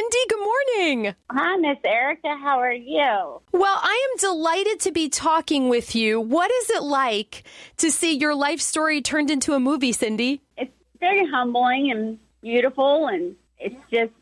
Cyndi. Good morning. Hi, Miss Erica. How are you? Well, I am delighted to be talking with you. What is it like to see your life story turned into a movie, Cyndi? It's very humbling and beautiful, and it's just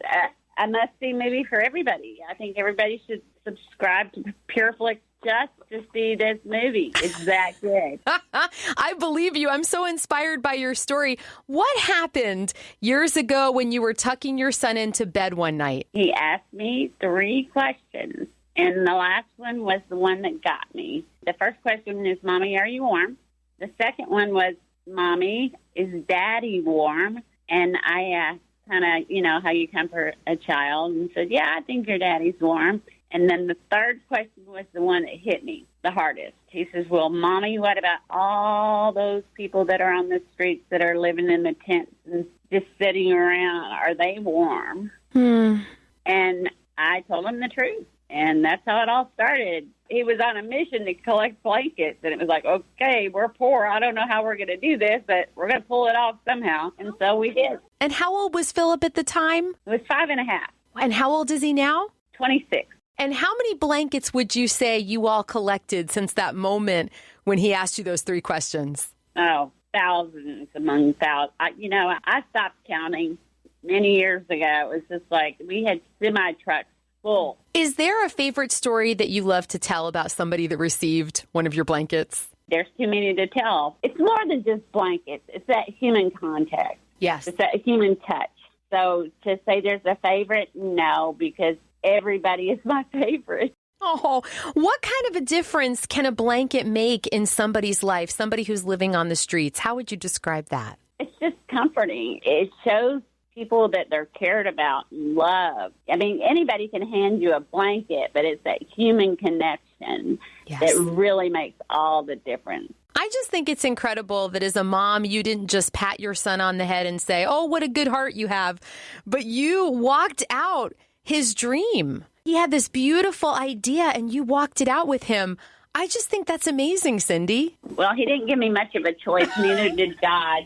a must-see movie for everybody. I think everybody should subscribe to PureFlix just to see this movie. It's that good. I believe you. I'm so inspired by your story. What happened years ago when you were tucking your son into bed one night? He asked me 3 questions, and the last one was the one that got me. The first question is, Mommy, are you warm? The second one was, Mommy, is Daddy warm? And I asked kind of, how you comfort a child, and said, yeah, I think your daddy's warm. And then the third question was the one that hit me the hardest. He says, well, Mommy, what about all those people that are on the streets that are living in the tents and just sitting around? Are they warm? And I told him the truth. And that's how it all started. He was on a mission to collect blankets, and it was like, okay, we're poor. I don't know how we're going to do this, but we're going to pull it off somehow. And so we did. And how old was Phillip at the time? It was 5.5. And how old is he now? 26. And how many blankets would you say you all collected since that moment when he asked you those 3 questions? Oh, thousands among thousands. I stopped counting many years ago. It was just like we had semi-trucks full. Is there a favorite story that you love to tell about somebody that received one of your blankets? There's too many to tell. It's more than just blankets. It's that human contact. Yes. It's that human touch. So to say there's a favorite, no, because everybody is my favorite. Oh, what kind of a difference can a blanket make in somebody's life, somebody who's living on the streets? How would you describe that? It's just comforting. It shows people that they're cared about and loved. I mean, anybody can hand you a blanket, but it's that human connection that really makes all the difference. I just think it's incredible that as a mom, you didn't just pat your son on the head and say, oh, what a good heart you have, but you walked out his dream. He had this beautiful idea and you walked it out with him. I just think that's amazing, Cyndi. Well, he didn't give me much of a choice, neither did God.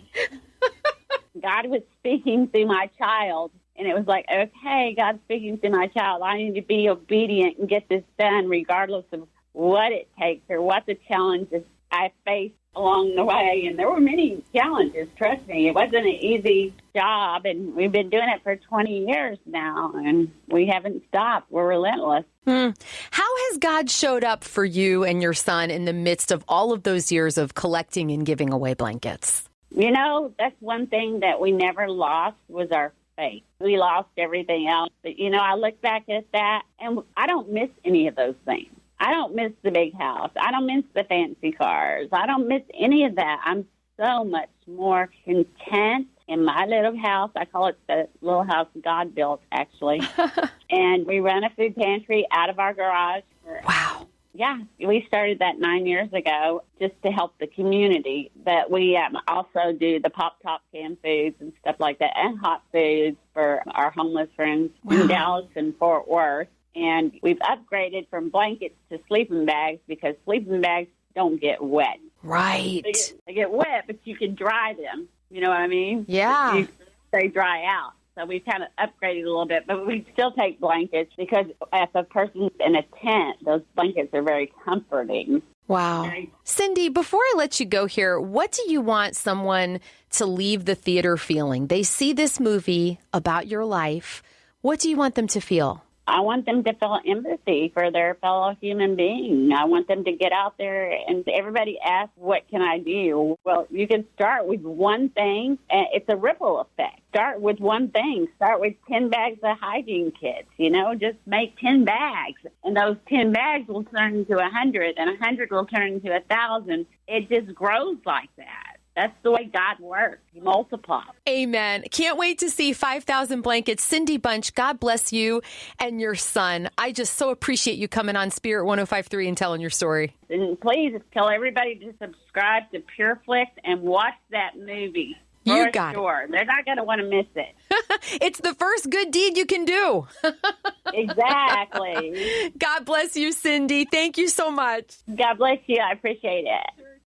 God was speaking through my child, and it was like, okay, God's speaking through my child. I need to be obedient and get this done regardless of what it takes or what the challenges I faced along the way. And there were many challenges, trust me. It wasn't an easy job, and we've been doing it for 20 years now, and we haven't stopped. We're relentless. How has God showed up for you and your son in the midst of all of those years of collecting and giving away blankets? That's one thing that we never lost was our faith. We lost everything else. But, I look back at that, and I don't miss any of those things. I don't miss the big house. I don't miss the fancy cars. I don't miss any of that. I'm so much more content in my little house. I call it the little house God built, actually. And we run a food pantry out of our garage. Wow. Yeah, we started that 9 years ago just to help the community. But we also do the pop-top canned foods and stuff like that, and hot foods for our homeless friends in Dallas and Fort Worth. And we've upgraded from blankets to sleeping bags because sleeping bags don't get wet. Right. They get wet, but you can dry them. You know what I mean? Yeah. They dry out. So we've kind of upgraded a little bit, but we still take blankets because if a person's in a tent, those blankets are very comforting. Wow. Cyndi, before I let you go here, what do you want someone to leave the theater feeling? They see this movie about your life. What do you want them to feel? I want them to feel empathy for their fellow human being. I want them to get out there, and everybody asks, what can I do? Well, you can start with one thing, and it's a ripple effect. Start with one thing. Start with 10 bags of hygiene kits, just make 10 bags. And those 10 bags will turn into 100, and 100 will turn into 1,000. It just grows like that. That's the way God works. He multiplies. Amen. Can't wait to see 5,000 blankets. Cyndi Bunch, God bless you and your son. I just so appreciate you coming on Spirit 105.3 and telling your story. And please tell everybody to subscribe to PureFlix and watch that movie. You got it. They're not going to want to miss it. It's the first good deed you can do. Exactly. God bless you, Cyndi. Thank you so much. God bless you. I appreciate it.